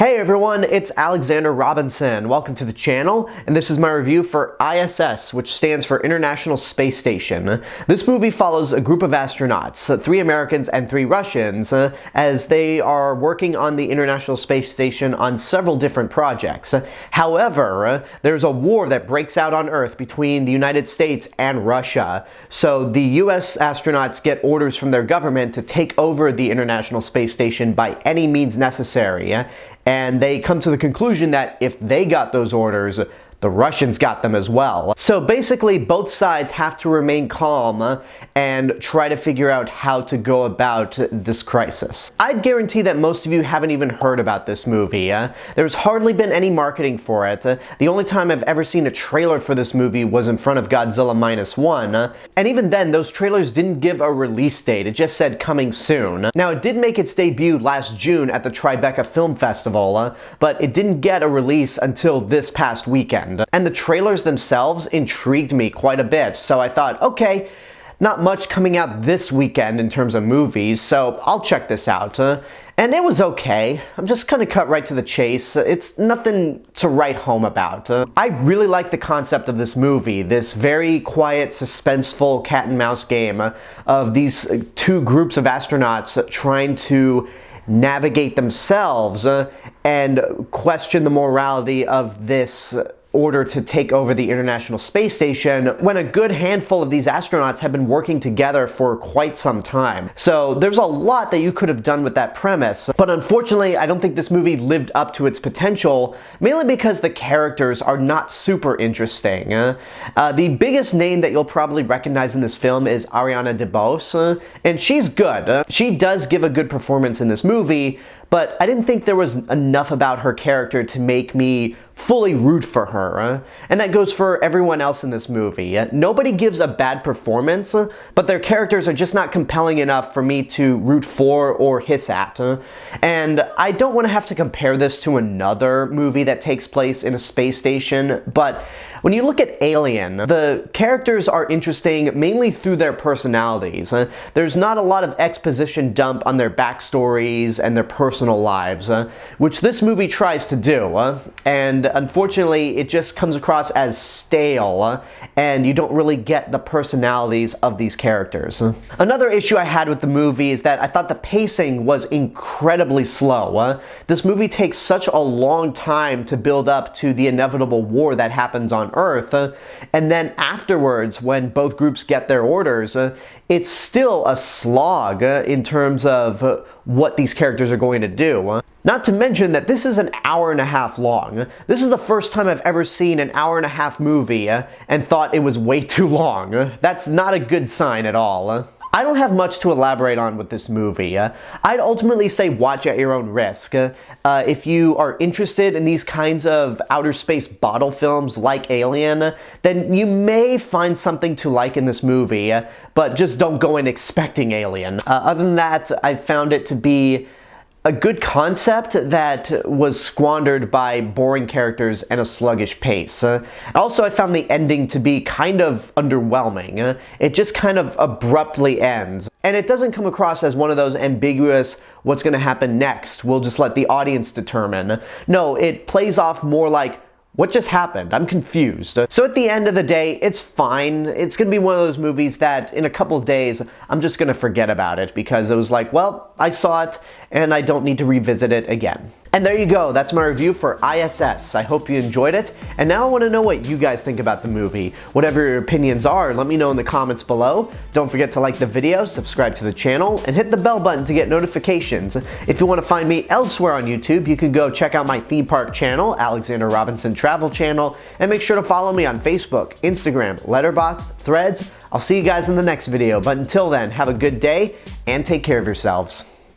Hey everyone, it's Alexander Robinson. Welcome to the channel, and this is my review for ISS, which stands for International Space Station. This movie follows a group of astronauts, 3 Americans and 3 Russians, as they are working on the International Space Station on several different projects. However, there's a war that breaks out on Earth between the United States and Russia, so the US astronauts get orders from their government to take over the International Space Station by any means necessary. And they come to the conclusion that if they got those orders, the Russians got them as well. So basically, both sides have to remain calm and try to figure out how to go about this crisis. I'd guarantee that most of you haven't even heard about this movie. There's hardly been any marketing for it. The only time I've ever seen a trailer for this movie was in front of Godzilla Minus One. And even then, those trailers didn't give a release date. It just said coming soon. Now, it did make its debut last June at the Tribeca Film Festival, but it didn't get a release until this past weekend. And the trailers themselves intrigued me quite a bit, so I thought, okay, not much coming out this weekend in terms of movies, so I'll check this out. And it was okay. I'm just gonna cut right to the chase. It's nothing to write home about. I really like the concept of this movie, this very quiet, suspenseful cat and mouse game of these 2 groups of astronauts trying to navigate themselves and question the morality of this order to take over the International Space Station when a good handful of these astronauts have been working together for quite some time. So there's a lot that you could have done with that premise, but unfortunately I don't think this movie lived up to its potential, mainly because the characters are not super interesting. The biggest name that you'll probably recognize in this film is Ariana DeBose, and she's good. She does give a good performance in this movie, but I didn't think there was enough about her character to make me fully root for her. And that goes for everyone else in this movie. Nobody gives a bad performance, but their characters are just not compelling enough for me to root for or hiss at. And I don't want to have to compare this to another movie that takes place in a space station, but when you look at Alien, the characters are interesting mainly through their personalities. There's not a lot of exposition dump on their backstories and their personal lives, which this movie tries to do. And unfortunately, it just comes across as stale, and you don't really get the personalities of these characters. Another issue I had with the movie is that I thought the pacing was incredibly slow. This movie takes such a long time to build up to the inevitable war that happens on Earth, and then afterwards, when both groups get their orders, it's still a slog in terms of what these characters are going to do. Not to mention that this is an hour-and-a-half long. This is the first time I've ever seen an hour-and-a-half movie and thought it was way too long. That's not a good sign at all. I don't have much to elaborate on with this movie. I'd ultimately say watch at your own risk. If you are interested in these kinds of outer space bottle films like Alien, then you may find something to like in this movie, but just don't go in expecting Alien. Other than that, I found it to be a good concept that was squandered by boring characters and a sluggish pace. Also, I found the ending to be kind of underwhelming. It just kind of abruptly ends. And it doesn't come across as one of those ambiguous, what's going to happen next, we'll just let the audience determine. No, it plays off more like, what just happened? I'm confused. So at the end of the day, it's fine. It's gonna be one of those movies that in a couple of days, I'm just gonna forget about it because it was like, well, I saw it and I don't need to revisit it again. And there you go, that's my review for ISS. I hope you enjoyed it, and now I want to know what you guys think about the movie. Whatever your opinions are, let me know in the comments below. Don't forget to like the video, subscribe to the channel, and hit the bell button to get notifications. If you want to find me elsewhere on YouTube, you can go check out my theme park channel, Alexander Robinson Travel Channel, and make sure to follow me on Facebook, Instagram, Letterboxd, Threads. I'll see you guys in the next video, but until then, have a good day, and take care of yourselves.